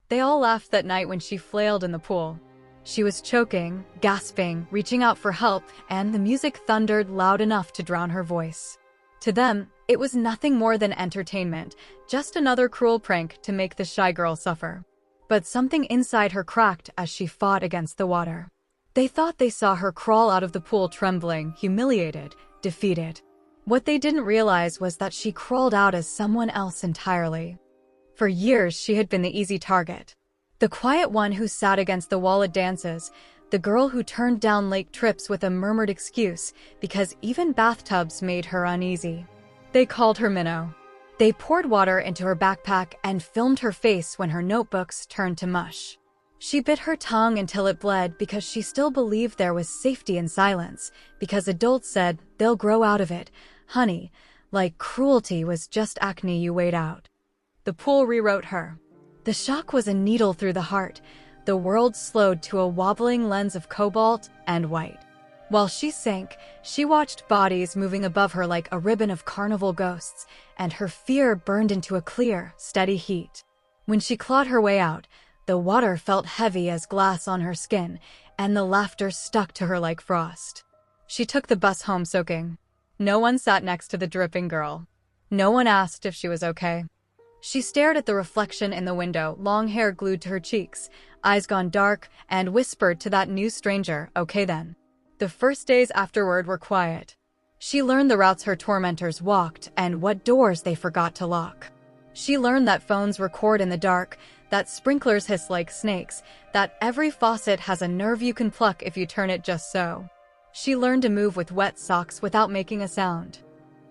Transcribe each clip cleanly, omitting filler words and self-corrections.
They all laughed that night when she flailed in the pool. She was choking, gasping, reaching out for help, and the music thundered loud enough to drown her voice. To them, it was nothing more than entertainment, just another cruel prank to make the shy girl suffer. But something inside her cracked as she fought against the water. They thought they saw her crawl out of the pool trembling, humiliated, defeated. What they didn't realize was that she crawled out as someone else entirely. For years, she had been the easy target. The quiet one who sat against the wall at dances, the girl who turned down lake trips with a murmured excuse because even bathtubs made her uneasy. They called her Minnow. They poured water into her backpack and filmed her face when her notebooks turned to mush. She bit her tongue until it bled because she still believed there was safety in silence, because adults said, "They'll grow out of it, honey," like cruelty was just acne you wait out. The pool rewrote her. The shock was a needle through the heart. The world slowed to a wobbling lens of cobalt and white. While she sank, she watched bodies moving above her like a ribbon of carnival ghosts, and her fear burned into a clear, steady heat. When she clawed her way out, the water felt heavy as glass on her skin, and the laughter stuck to her like frost. She took the bus home soaking. No one sat next to the dripping girl. No one asked if she was okay. She stared at the reflection in the window, long hair glued to her cheeks, eyes gone dark, and whispered to that new stranger, "Okay then." The first days afterward were quiet. She learned the routes her tormentors walked and what doors they forgot to lock. She learned that phones record in the dark, that sprinklers hiss like snakes, that every faucet has a nerve you can pluck if you turn it just so. She learned to move with wet socks without making a sound.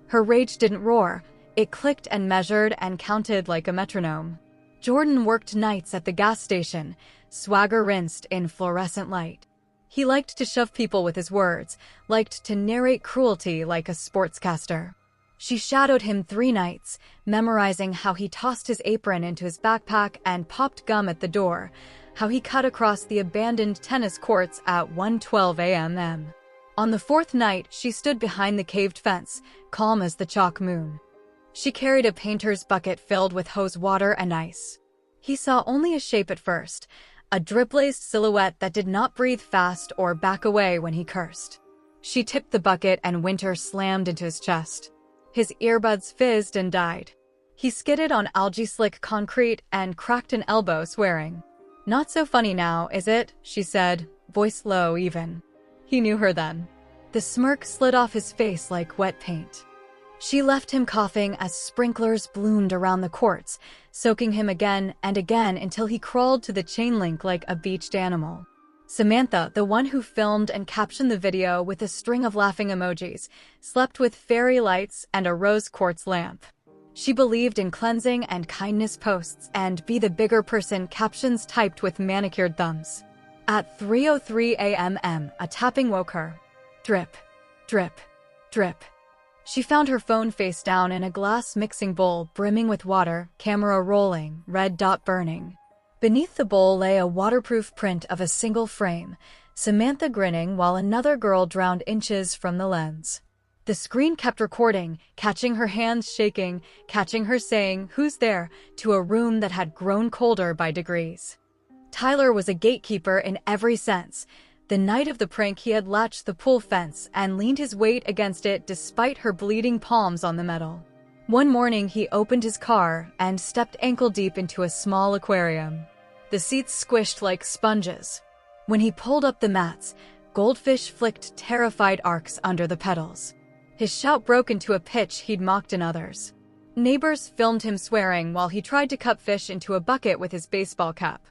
Her rage didn't roar. It clicked and measured and counted like a metronome. Jordan worked nights at the gas station, swagger rinsed in fluorescent light. He liked to shove people with his words, liked to narrate cruelty like a sportscaster. She shadowed him 3 nights, memorizing how he tossed his apron into his backpack and popped gum at the door, how he cut across the abandoned tennis courts at 1:12 a.m. On the 4th night, she stood behind the caved fence, calm as the chalk moon. She carried a painter's bucket filled with hose water and ice. He saw only a shape at first, a drip-laced silhouette that did not breathe fast or back away when he cursed. She tipped the bucket and winter slammed into his chest. His earbuds fizzed and died. He skidded on algae-slick concrete and cracked an elbow, swearing. "Not so funny now, is it?" she said, voice low even. He knew her then. The smirk slid off his face like wet paint. She left him coughing as sprinklers bloomed around the courts, soaking him again and again until he crawled to the chain link like a beached animal. Samantha, the one who filmed and captioned the video with a string of laughing emojis, slept with fairy lights and a rose quartz lamp. She believed in cleansing and kindness posts and be the bigger person captions typed with manicured thumbs. At 3:03 a.m., a tapping woke her. Drip, drip, drip. She found her phone face down in a glass mixing bowl brimming with water, camera rolling, red dot burning. Beneath the bowl lay a waterproof print of a single frame, Samantha grinning while another girl drowned inches from the lens. The screen kept recording, catching her hands shaking, catching her saying, "Who's there?" to a room that had grown colder by degrees. Tyler was a gatekeeper in every sense. The night of the prank, he had latched the pool fence and leaned his weight against it despite her bleeding palms on the metal. One morning, he opened his car and stepped ankle-deep into a small aquarium. The seats squished like sponges. When he pulled up the mats, goldfish flicked terrified arcs under the pedals. His shout broke into a pitch he'd mocked in others. Neighbors filmed him swearing while he tried to cup fish into a bucket with his baseball cap.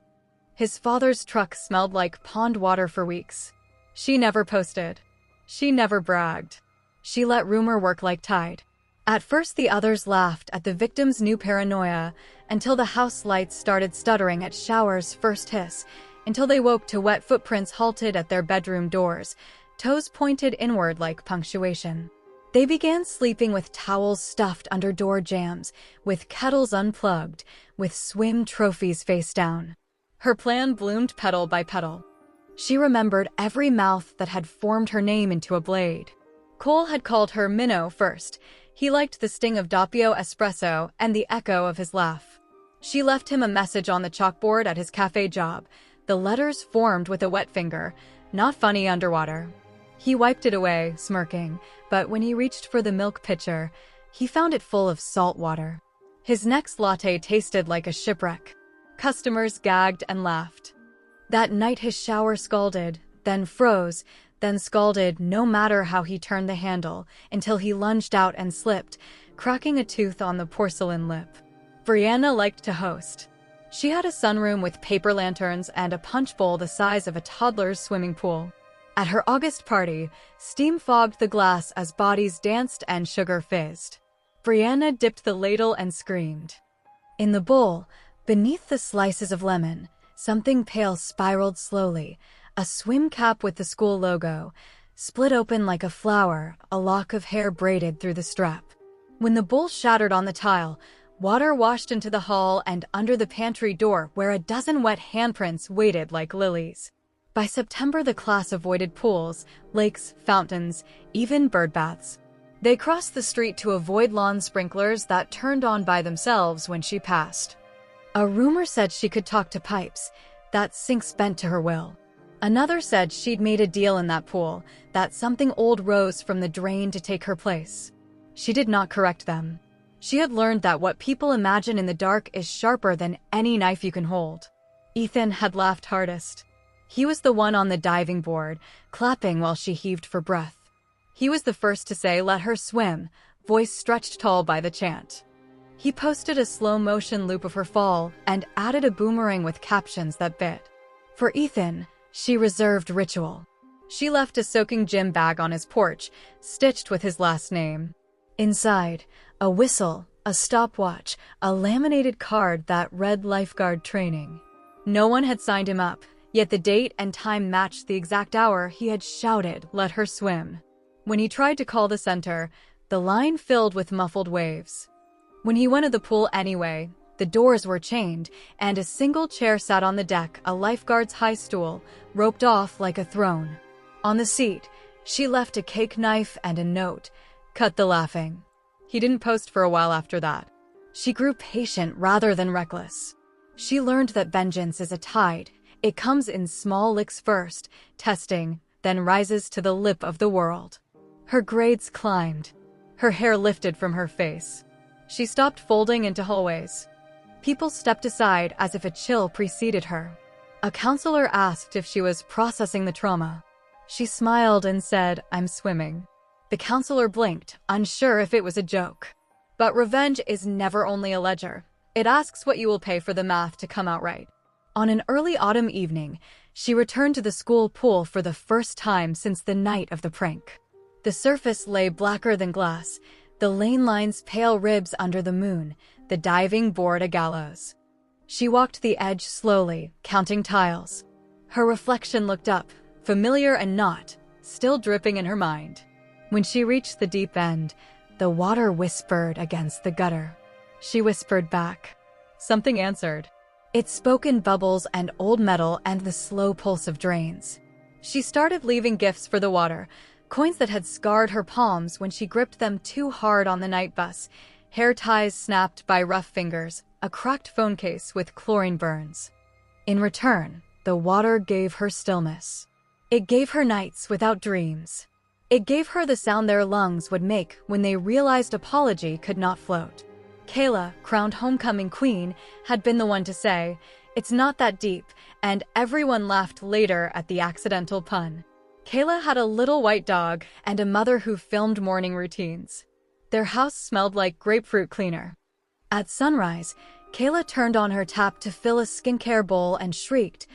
His father's truck smelled like pond water for weeks. She never posted. She never bragged. She let rumor work like tide. At first, the others laughed at the victim's new paranoia until the house lights started stuttering at showers' first hiss, until they woke to wet footprints halted at their bedroom doors, toes pointed inward like punctuation. They began sleeping with towels stuffed under door jambs, with kettles unplugged, with swim trophies face down. Her plan bloomed petal by petal. She remembered every mouth that had formed her name into a blade. Cole had called her Minnow first. He liked the sting of Doppio espresso and the echo of his laugh. She left him a message on the chalkboard at his cafe job. The letters formed with a wet finger, not funny underwater. He wiped it away, smirking, but when he reached for the milk pitcher, he found it full of salt water. His next latte tasted like a shipwreck. Customers gagged and laughed. That night his shower scalded, then froze, then scalded no matter how he turned the handle, until he lunged out and slipped, cracking a tooth on the porcelain lip. Brianna liked to host. She had a sunroom with paper lanterns and a punch bowl the size of a toddler's swimming pool. At her August party, steam fogged the glass as bodies danced and sugar fizzed. Brianna dipped the ladle and screamed. In the bowl, beneath the slices of lemon, something pale spiraled slowly, a swim cap with the school logo, split open like a flower, a lock of hair braided through the strap. When the bowl shattered on the tile, water washed into the hall and under the pantry door where a dozen wet handprints waited like lilies. By September, the class avoided pools, lakes, fountains, even bird baths. They crossed the street to avoid lawn sprinklers that turned on by themselves when she passed. A rumor said she could talk to pipes, that sinks bent to her will. Another said she'd made a deal in that pool, that something old rose from the drain to take her place. She did not correct them. She had learned that what people imagine in the dark is sharper than any knife you can hold. Ethan had laughed hardest. He was the one on the diving board, clapping while she heaved for breath. He was the first to say, "Let her swim," voice stretched tall by the chant. He posted a slow-motion loop of her fall and added a boomerang with captions that bit. For Ethan, she reserved ritual. She left a soaking gym bag on his porch, stitched with his last name. Inside, a whistle, a stopwatch, a laminated card that read lifeguard training. No one had signed him up, yet the date and time matched the exact hour he had shouted, "Let her swim." When he tried to call the center, the line filled with muffled waves. When he went to the pool anyway, the doors were chained, and a single chair sat on the deck, a lifeguard's high stool, roped off like a throne. On the seat, she left a cake knife and a note, "Cut the laughing." He didn't post for a while after that. She grew patient rather than reckless. She learned that vengeance is a tide. It comes in small licks first, testing, then rises to the lip of the world. Her grades climbed. Her hair lifted from her face. She stopped folding into hallways. People stepped aside as if a chill preceded her. A counselor asked if she was processing the trauma. She smiled and said, "I'm swimming." The counselor blinked, unsure if it was a joke. But revenge is never only a ledger. It asks what you will pay for the math to come out right. On an early autumn evening, she returned to the school pool for the first time since the night of the prank. The surface lay blacker than glass, the lane lines pale ribs under the moon, the diving board a gallows. She walked the edge slowly, counting tiles. Her reflection looked up, familiar and not, still dripping in her mind. When she reached the deep end, the water whispered against the gutter. She whispered back. Something answered. It spoke in bubbles and old metal and the slow pulse of drains. She started leaving gifts for the water, coins that had scarred her palms when she gripped them too hard on the night bus, hair ties snapped by rough fingers, a cracked phone case with chlorine burns. In return, the water gave her stillness. It gave her nights without dreams. It gave her the sound their lungs would make when they realized apology could not float. Kayla, crowned homecoming queen, had been the one to say, "It's not that deep," and everyone laughed later at the accidental pun. Kayla had a little white dog and a mother who filmed morning routines. Their house smelled like grapefruit cleaner. At sunrise, Kayla turned on her tap to fill a skincare bowl and shrieked.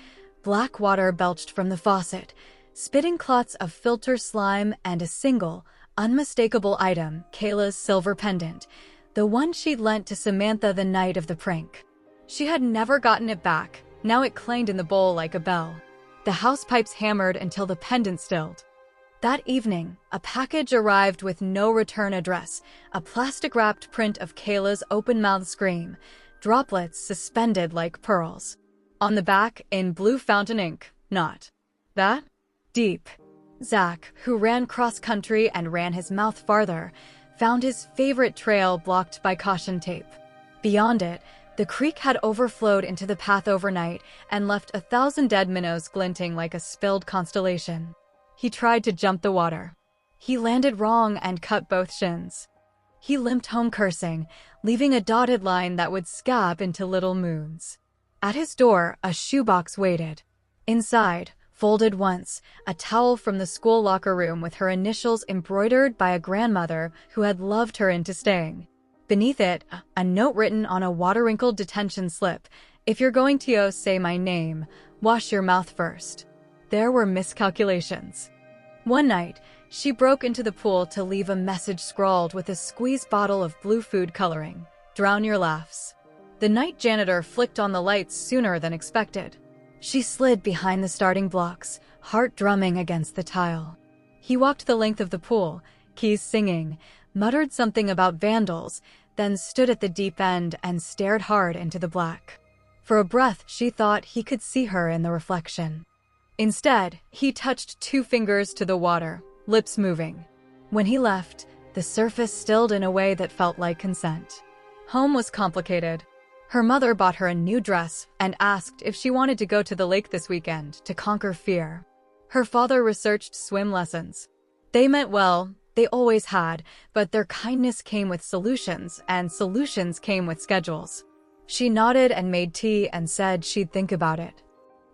Black water belched from the faucet, spitting clots of filter slime and a single, unmistakable item, Kayla's silver pendant, the one she'd lent to Samantha the night of the prank. She had never gotten it back. Now it clanged in the bowl like a bell. The house pipes hammered until the pendant stilled. That evening, a package arrived with no return address, a plastic-wrapped print of Kayla's open-mouthed scream, droplets suspended like pearls. On the back, in blue fountain ink, not that deep. Zach, who ran cross-country and ran his mouth farther, found his favorite trail blocked by caution tape. Beyond it, The creek had overflowed into the path overnight and left 1,000 dead minnows glinting like a spilled constellation. He tried to jump the water. He landed wrong and cut both shins. He limped home cursing, leaving a dotted line that would scab into little moons. At his door, a shoebox waited. Inside, folded once, a towel from the school locker room with her initials embroidered by a grandmother who had loved her into staying. Beneath it, a note written on a water-wrinkled detention slip. If you're going to say my name, wash your mouth first. There were miscalculations. One night, she broke into the pool to leave a message scrawled with a squeeze bottle of blue food coloring. Drown your laughs. The night janitor flicked on the lights sooner than expected. She slid behind the starting blocks, heart drumming against the tile. He walked the length of the pool, keys singing, muttered something about vandals, then stood at the deep end and stared hard into the black. For a breath, she thought he could see her in the reflection. Instead, he touched 2 fingers to the water, lips moving. When he left, the surface stilled in a way that felt like consent. Home was complicated. Her mother bought her a new dress and asked if she wanted to go to the lake this weekend to conquer fear. Her father researched swim lessons. They meant well, they always had, but their kindness came with solutions, and solutions came with schedules. She nodded and made tea and said she'd think about it.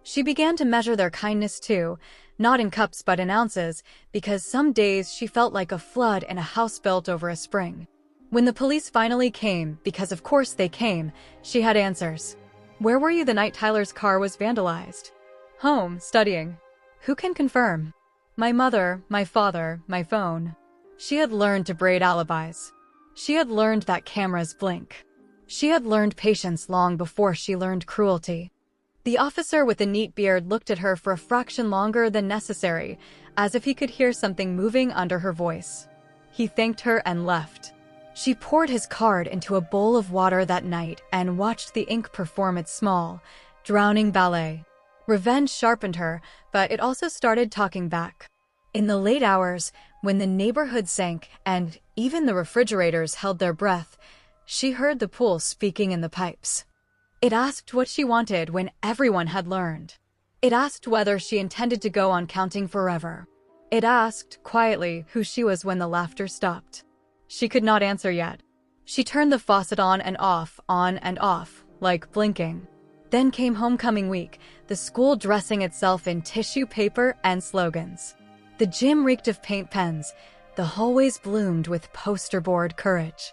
She began to measure their kindness too, not in cups but in ounces, because some days she felt like a flood in a house built over a spring. When the police finally came, because of course they came, she had answers. Where were you the night Tyler's car was vandalized? Home, studying. Who can confirm? My mother, my father, my phone. She had learned to braid alibis. She had learned that cameras blink. She had learned patience long before she learned cruelty. The officer with the neat beard looked at her for a fraction longer than necessary, as if he could hear something moving under her voice. He thanked her and left. She poured his card into a bowl of water that night and watched the ink perform its small, drowning ballet. Revenge sharpened her, but it also started talking back. In the late hours, when the neighborhood sank and even the refrigerators held their breath, she heard the pool speaking in the pipes. It asked what she wanted when everyone had learned. It asked whether she intended to go on counting forever. It asked, quietly, who she was when the laughter stopped. She could not answer yet. She turned the faucet on and off, like blinking. Then came homecoming week, the school dressing itself in tissue paper and slogans. The gym reeked of paint pens. The hallways bloomed with poster board courage.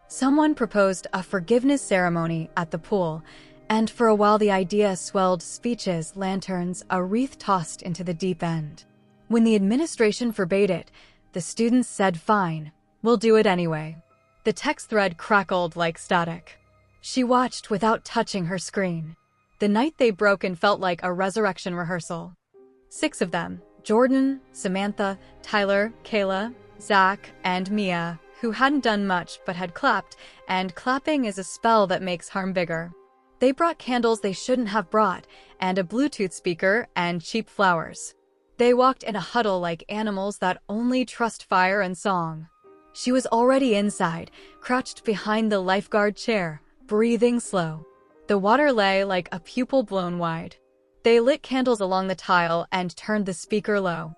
Someone proposed a forgiveness ceremony at the pool, and for a while the idea swelled speeches, lanterns, a wreath tossed into the deep end. When the administration forbade it, the students said fine. We'll do it anyway. The text thread crackled like static. She watched without touching her screen. The night they broke in felt like a resurrection rehearsal. 6 of them, Jordan, Samantha, Tyler, Kayla, Zach, and Mia, who hadn't done much but had clapped, and clapping is a spell that makes harm bigger. They brought candles they shouldn't have brought, and a Bluetooth speaker, and cheap flowers. They walked in a huddle like animals that only trust fire and song. She was already inside, crouched behind the lifeguard chair, breathing slow. The water lay like a pupil blown wide. They lit candles along the tile and turned the speaker low.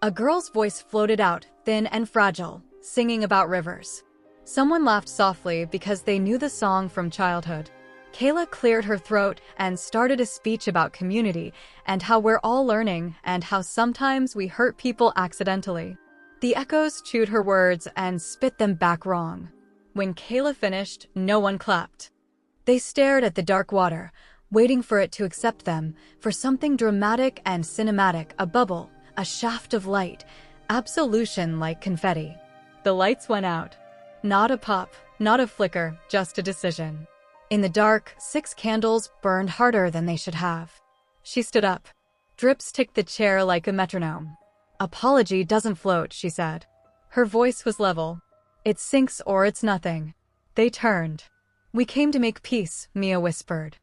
A girl's voice floated out, thin and fragile, singing about rivers. Someone laughed softly because they knew the song from childhood. Kayla cleared her throat and started a speech about community and how we're all learning and how sometimes we hurt people accidentally. The echoes chewed her words and spit them back wrong. When Kayla finished, no one clapped. They stared at the dark water, waiting for it to accept them, for something dramatic and cinematic, a bubble, a shaft of light, absolution like confetti. The lights went out. Not a pop, not a flicker, just a decision. In the dark, 6 candles burned harder than they should have. She stood up. Drips ticked the chair like a metronome. Apology doesn't float, she said. Her voice was level. It sinks or it's nothing. They turned. We came to make peace, Mia whispered.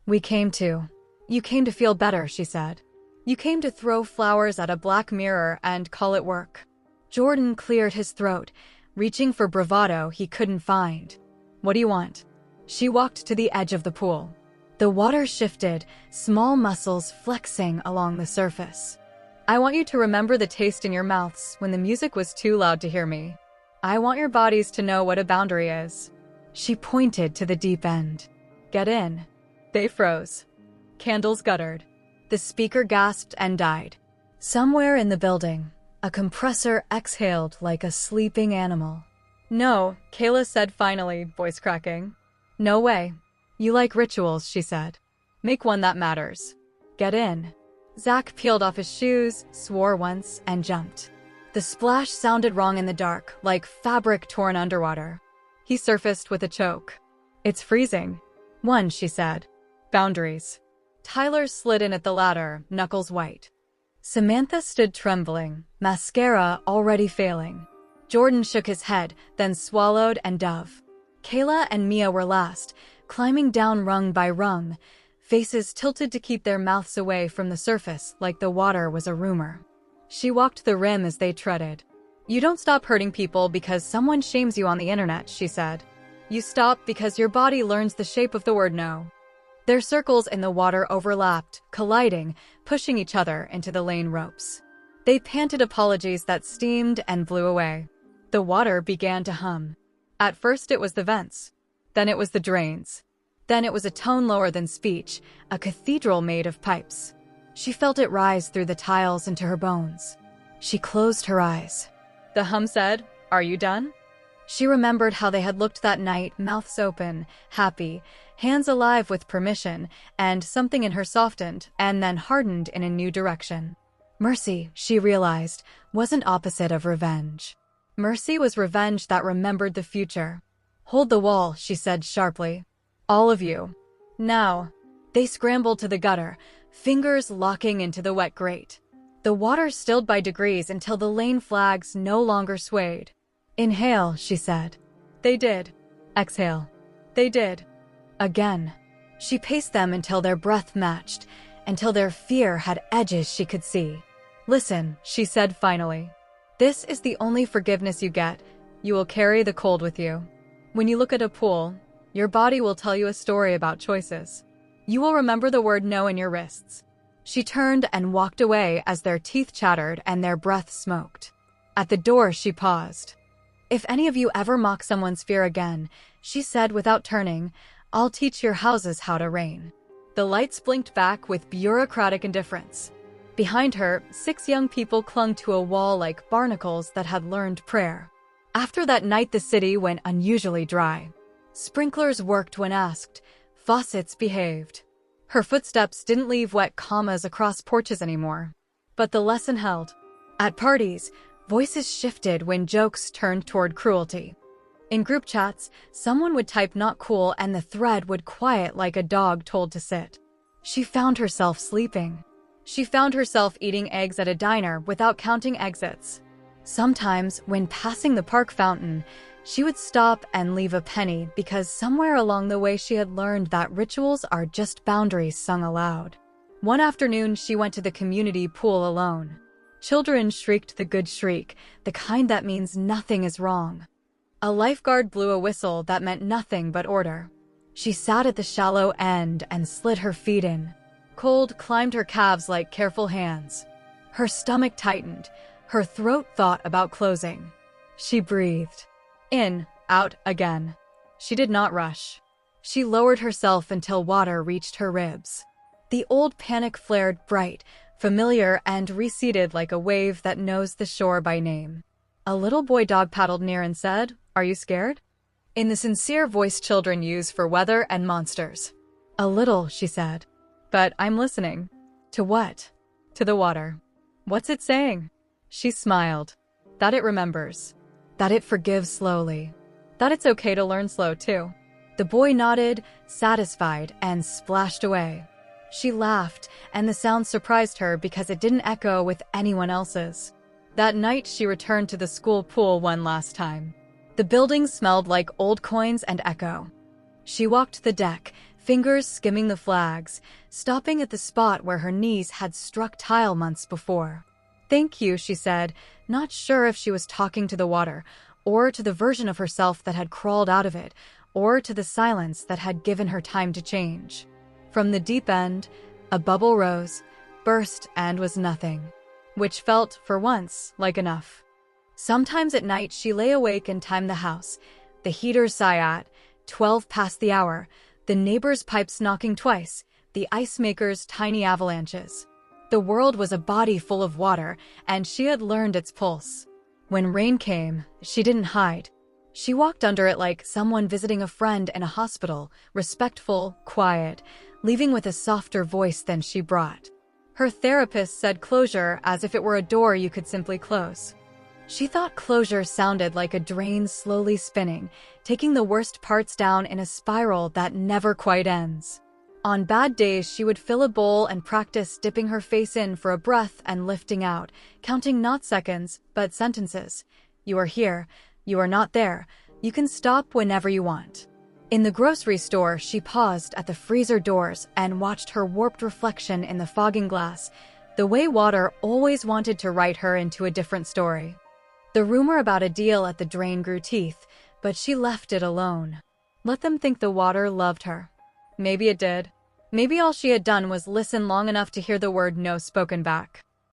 You came to feel better, she said. You came to throw flowers at a black mirror and call it work. Jordan cleared his throat, reaching for bravado he couldn't find. What do you want? She walked to the edge of the pool. The water shifted, small muscles flexing along the surface. I want you to remember the taste in your mouths when the music was too loud to hear me. I want your bodies to know what a boundary is. She pointed to the deep end. Get in. They froze. Candles guttered. The speaker gasped and died. Somewhere in the building, a compressor exhaled like a sleeping animal. No, Kayla said finally, voice cracking. No way. You like rituals, she said. Make one that matters. Get in. Zach peeled off his shoes, swore once, and jumped. The splash sounded wrong in the dark, like fabric torn underwater. He surfaced with a choke. It's freezing. One, she said. Boundaries. Tyler slid in at the ladder, knuckles white. Samantha stood trembling, mascara already failing. Jordan shook his head, then swallowed and dove. Kayla and Mia were last, climbing down rung by rung, faces tilted to keep their mouths away from the surface like the water was a rumor. She walked the rim as they treaded. You don't stop hurting people because someone shames you on the internet, she said. You stop because your body learns the shape of the word no. Their circles in the water overlapped, colliding, pushing each other into the lane ropes. They panted apologies that steamed and blew away. The water began to hum. At first it was the vents. Then it was the drains. Then it was a tone lower than speech, a cathedral made of pipes. She felt it rise through the tiles into her bones. She closed her eyes. The hum said, "Are you done?" She remembered how they had looked that night, mouths open, happy, hands alive with permission, and something in her softened and then hardened in a new direction. Mercy, she realized, wasn't opposite of revenge. Mercy was revenge that remembered the future. Hold the wall, she said sharply. All of you. Now. They scrambled to the gutter, fingers locking into the wet grate. The water stilled by degrees until the lane flags no longer swayed. Inhale, she said. They did. Exhale. They did. Again. She paced them until their breath matched, until their fear had edges she could see. Listen, she said finally. This is the only forgiveness you get. You will carry the cold with you. When you look at a pool, your body will tell you a story about choices. You will remember the word no in your wrists. She turned and walked away as their teeth chattered and their breath smoked. At the door, she paused. If any of you ever mock someone's fear again, she said without turning, I'll teach your houses how to rain. The lights blinked back with bureaucratic indifference. Behind her, 6 young people clung to a wall like barnacles that had learned prayer. After that night, the city went unusually dry. Sprinklers worked when asked. Faucets behaved. Her footsteps didn't leave wet commas across porches anymore. But the lesson held. At parties, voices shifted when jokes turned toward cruelty. In group chats, someone would type not cool and the thread would quiet like a dog told to sit. She found herself sleeping. She found herself eating eggs at a diner without counting exits. Sometimes, when passing the park fountain, she would stop and leave a penny because somewhere along the way she had learned that rituals are just boundaries sung aloud. One afternoon, she went to the community pool alone. Children shrieked the good shriek, the kind that means nothing is wrong. A lifeguard blew a whistle that meant nothing but order. She sat at the shallow end and slid her feet in. Cold climbed her calves like careful hands. Her stomach tightened. Her throat thought about closing. She breathed. In, out, again. She did not rush. She lowered herself until water reached her ribs. The old panic flared bright, familiar, and receded like a wave that knows the shore by name. A little boy dog paddled near and said, "Are you scared?" In the sincere voice children use for weather and monsters. "A little," she said. "But I'm listening." "To what?" "To the water." "What's it saying?" She smiled. "That it remembers. That it forgives slowly. That it's okay to learn slow, too." The boy nodded, satisfied, and splashed away. She laughed, and the sound surprised her because it didn't echo with anyone else's. That night, she returned to the school pool one last time. The building smelled like old coins and echo. She walked the deck, fingers skimming the flags, stopping at the spot where her knees had struck tile months before. "Thank you," she said, not sure if she was talking to the water, or to the version of herself that had crawled out of it, or to the silence that had given her time to change. From the deep end, a bubble rose, burst, and was nothing, which felt, for once, like enough. Sometimes at night she lay awake and timed the house, the heater sigh at 12 past the hour, the neighbor's pipes knocking twice, the ice maker's tiny avalanches. The world was a body full of water, and she had learned its pulse. When rain came, she didn't hide. She walked under it like someone visiting a friend in a hospital, respectful, quiet, leaving with a softer voice than she brought. Her therapist said closure as if it were a door you could simply close. She thought closure sounded like a drain slowly spinning, taking the worst parts down in a spiral that never quite ends. On bad days, she would fill a bowl and practice dipping her face in for a breath and lifting out, counting not seconds, but sentences. You are here. You are not there. You can stop whenever you want. In the grocery store, she paused at the freezer doors and watched her warped reflection in the fogging glass, the way water always wanted to write her into a different story. The rumor about a deal at the drain grew teeth, but she left it alone. Let them think the water loved her. Maybe it did. Maybe all she had done was listen long enough to hear the word no spoken back.